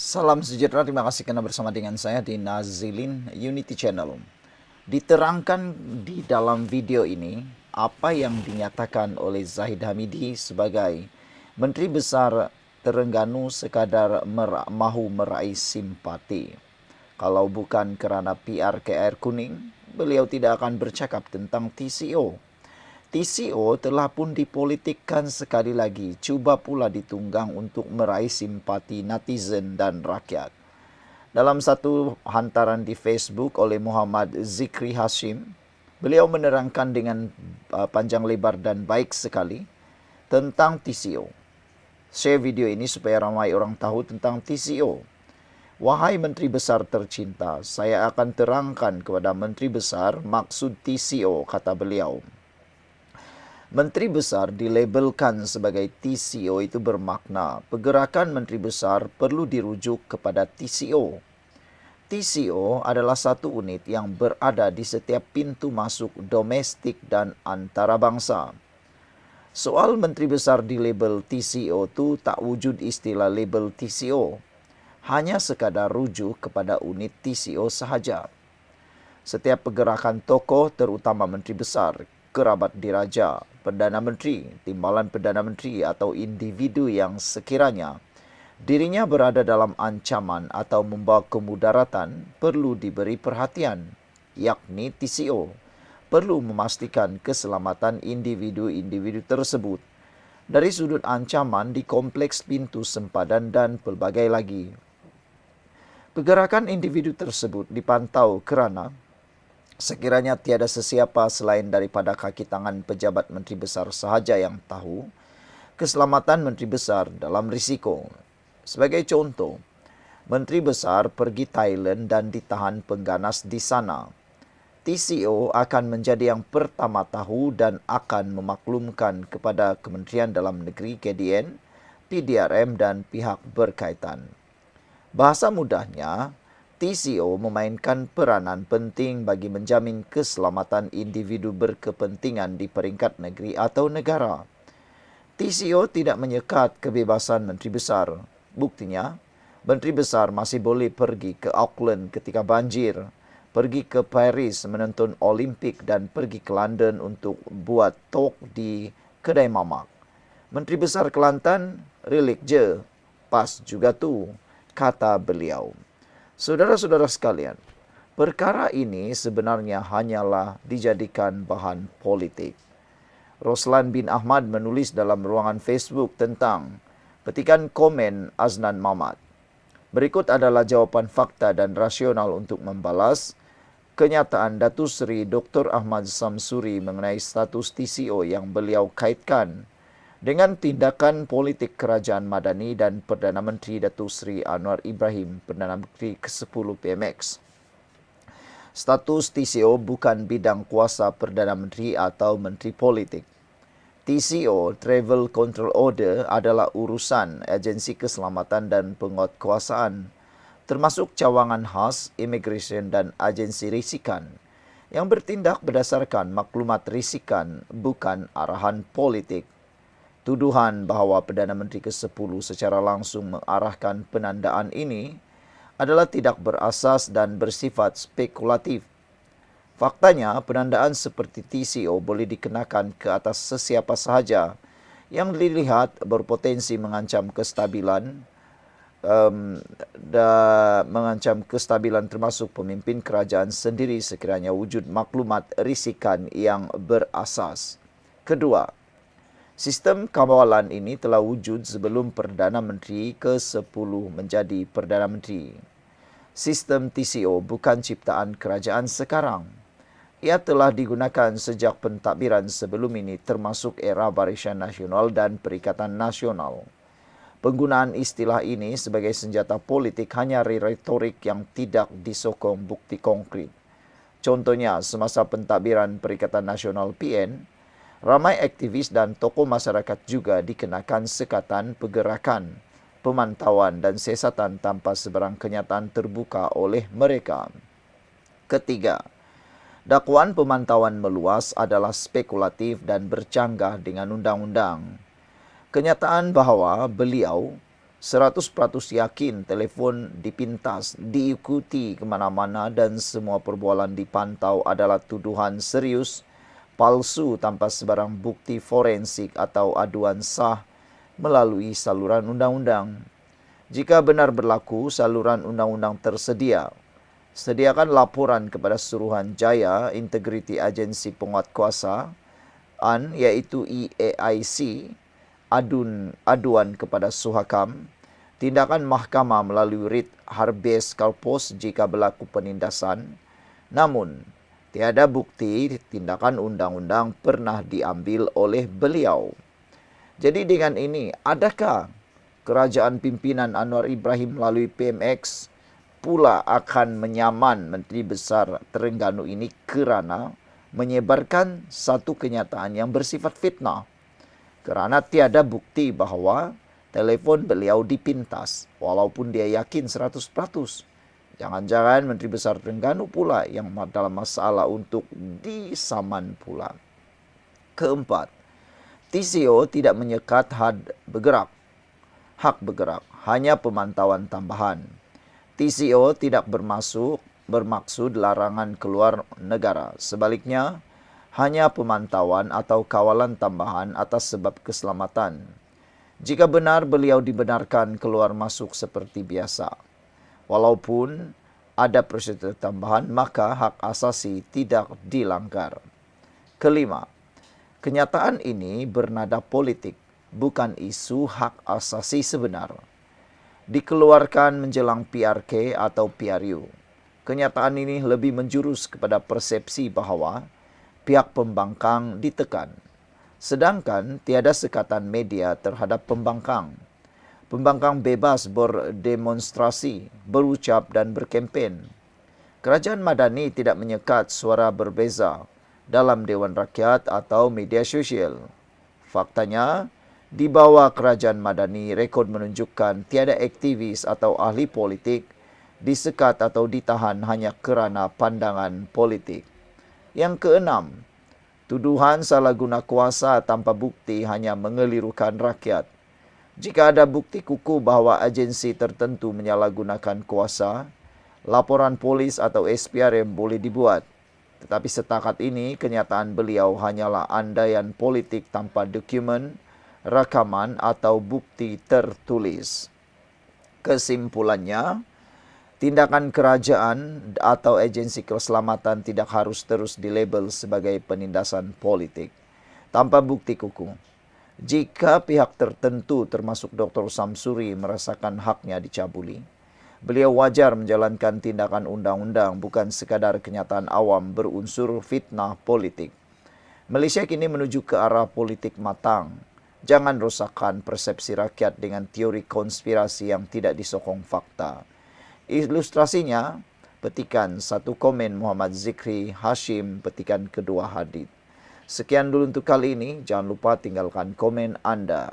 Salam sejahtera, terima kasih karena bersama dengan saya di Nazilin Unity Channel. Diterangkan di dalam video ini apa yang dinyatakan oleh Zahid Hamidi sebagai Menteri Besar Terengganu sekadar mahu meraih simpati. Kalau bukan kerana PR ke air kuning, beliau tidak akan bercakap tentang TCO. TCO telah pun dipolitikkan sekali lagi, cuba pula ditunggang untuk meraih simpati netizen dan rakyat. Dalam satu hantaran di Facebook oleh Muhammad Zikri Hashim, beliau menerangkan dengan panjang lebar dan baik sekali tentang TCO. Share video ini supaya ramai orang tahu tentang TCO. Wahai Menteri Besar tercinta, saya akan terangkan kepada Menteri Besar maksud TCO, kata beliau. Menteri Besar dilabelkan sebagai TCO itu bermakna pergerakan Menteri Besar perlu dirujuk kepada TCO. TCO adalah satu unit yang berada di setiap pintu masuk domestik dan antarabangsa. Soal Menteri Besar dilabel TCO itu tak wujud istilah label TCO. Hanya sekadar rujuk kepada unit TCO sahaja. Setiap pergerakan tokoh terutama Menteri Besar, kerabat diraja, Perdana Menteri, timbalan Perdana Menteri atau individu yang sekiranya dirinya berada dalam ancaman atau membawa kemudaratan perlu diberi perhatian, yakni TCO. Perlu memastikan keselamatan individu-individu tersebut dari sudut ancaman di kompleks pintu sempadan dan pelbagai lagi. Pergerakan individu tersebut dipantau kerana sekiranya tiada sesiapa selain daripada kaki tangan pejabat Menteri Besar sahaja yang tahu keselamatan Menteri Besar dalam risiko. Sebagai contoh, Menteri Besar pergi Thailand dan ditahan pengganas di sana. TCO akan menjadi yang pertama tahu dan akan memaklumkan kepada Kementerian Dalam Negeri KDN, PDRM dan pihak berkaitan. Bahasa mudahnya, TCO memainkan peranan penting bagi menjamin keselamatan individu berkepentingan di peringkat negeri atau negara. TCO tidak menyekat kebebasan Menteri Besar. Buktinya, Menteri Besar masih boleh pergi ke Auckland ketika banjir, pergi ke Paris menonton Olimpik dan pergi ke London untuk buat talk di kedai mamak. Menteri Besar Kelantan, relik je, pas juga tu, kata beliau. Saudara-saudara sekalian, perkara ini sebenarnya hanyalah dijadikan bahan politik. Roslan bin Ahmad menulis dalam ruangan Facebook tentang petikan komen Aznan Mamat. Berikut adalah jawapan fakta dan rasional untuk membalas kenyataan Datuk Seri Dr. Ahmad Samsuri mengenai status TCO yang beliau kaitkan dengan tindakan politik kerajaan Madani dan Perdana Menteri Datuk Seri Anwar Ibrahim, Perdana Menteri ke-10 PMX. Status TCO bukan bidang kuasa Perdana Menteri atau Menteri Politik. TCO, Travel Control Order, adalah urusan Agensi Keselamatan dan Penguatkuasaan, termasuk cawangan khas, imigresen dan agensi risikan, yang bertindak berdasarkan maklumat risikan, bukan arahan politik. Tuduhan bahawa Perdana Menteri ke-10 secara langsung mengarahkan penandaan ini adalah tidak berasas dan bersifat spekulatif. Faktanya, penandaan seperti TCO boleh dikenakan ke atas sesiapa sahaja yang dilihat berpotensi mengancam kestabilan termasuk pemimpin kerajaan sendiri sekiranya wujud maklumat risikan yang berasas. Kedua, sistem kawalan ini telah wujud sebelum Perdana Menteri ke-10 menjadi Perdana Menteri. Sistem TCO bukan ciptaan kerajaan sekarang. Ia telah digunakan sejak pentadbiran sebelum ini termasuk era Barisan Nasional dan Perikatan Nasional. Penggunaan istilah ini sebagai senjata politik hanya retorik yang tidak disokong bukti konkret. Contohnya, semasa pentadbiran Perikatan Nasional PN, ramai aktivis dan tokoh masyarakat juga dikenakan sekatan pergerakan, pemantauan dan siasatan tanpa sebarang kenyataan terbuka oleh mereka. Ketiga, dakwaan pemantauan meluas adalah spekulatif dan bercanggah dengan undang-undang. Kenyataan bahawa beliau 100% yakin telefon dipintas, diikuti kemana-mana dan semua perbualan dipantau adalah tuduhan serius, palsu tanpa sebarang bukti forensik atau aduan sah melalui saluran undang-undang. Jika benar berlaku saluran undang-undang tersedia, sediakan laporan kepada Suruhanjaya Integriti Agensi Penguatkuasaan iaitu EAIC, aduan kepada Suhakam, tindakan mahkamah melalui writ habeas corpus jika berlaku penindasan. Namun, tiada bukti tindakan undang-undang pernah diambil oleh beliau. Jadi dengan ini, adakah kerajaan pimpinan Anwar Ibrahim melalui PMX pula akan menyaman Menteri Besar Terengganu ini kerana menyebarkan satu kenyataan yang bersifat fitnah? Kerana tiada bukti bahawa telefon beliau dipintas, walaupun dia yakin 100%. Jangan-jangan Menteri Besar Terengganu pula yang dalam masalah untuk disaman pula. Keempat, TCO tidak menyekat hak bergerak, hanya pemantauan tambahan. TCO tidak bermaksud larangan keluar negara. Sebaliknya, hanya pemantauan atau kawalan tambahan atas sebab keselamatan. Jika benar beliau dibenarkan keluar masuk seperti biasa, walaupun ada prosedur tambahan, maka hak asasi tidak dilanggar. Kelima, kenyataan ini bernada politik, bukan isu hak asasi sebenar. Dikeluarkan menjelang PRK atau PRU. Kenyataan ini lebih menjurus kepada persepsi bahawa pihak pembangkang ditekan. Sedangkan tiada sekatan media terhadap pembangkang. Pembangkang bebas berdemonstrasi, berucap dan berkempen. Kerajaan Madani tidak menyekat suara berbeza dalam Dewan Rakyat atau media sosial. Faktanya, di bawah Kerajaan Madani, rekod menunjukkan tiada aktivis atau ahli politik disekat atau ditahan hanya kerana pandangan politik. Yang keenam, tuduhan salah guna kuasa tanpa bukti hanya mengelirukan rakyat. Jika ada bukti kukuh bahawa agensi tertentu menyalahgunakan kuasa, laporan polis atau SPRM boleh dibuat. Tetapi setakat ini, kenyataan beliau hanyalah andaian politik tanpa dokumen, rakaman atau bukti tertulis. Kesimpulannya, tindakan kerajaan atau agensi keselamatan tidak harus terus dilabel sebagai penindasan politik tanpa bukti kukuh. Jika pihak tertentu termasuk Dr. Samsuri merasakan haknya dicabuli, beliau wajar menjalankan tindakan undang-undang bukan sekadar kenyataan awam berunsur fitnah politik. Malaysia kini menuju ke arah politik matang. Jangan rosakkan persepsi rakyat dengan teori konspirasi yang tidak disokong fakta. Ilustrasinya, petikan satu komen Muhammad Zikri Hashim, petikan kedua hadith. Sekian dulu untuk kali ini. Jangan lupa tinggalkan komen Anda.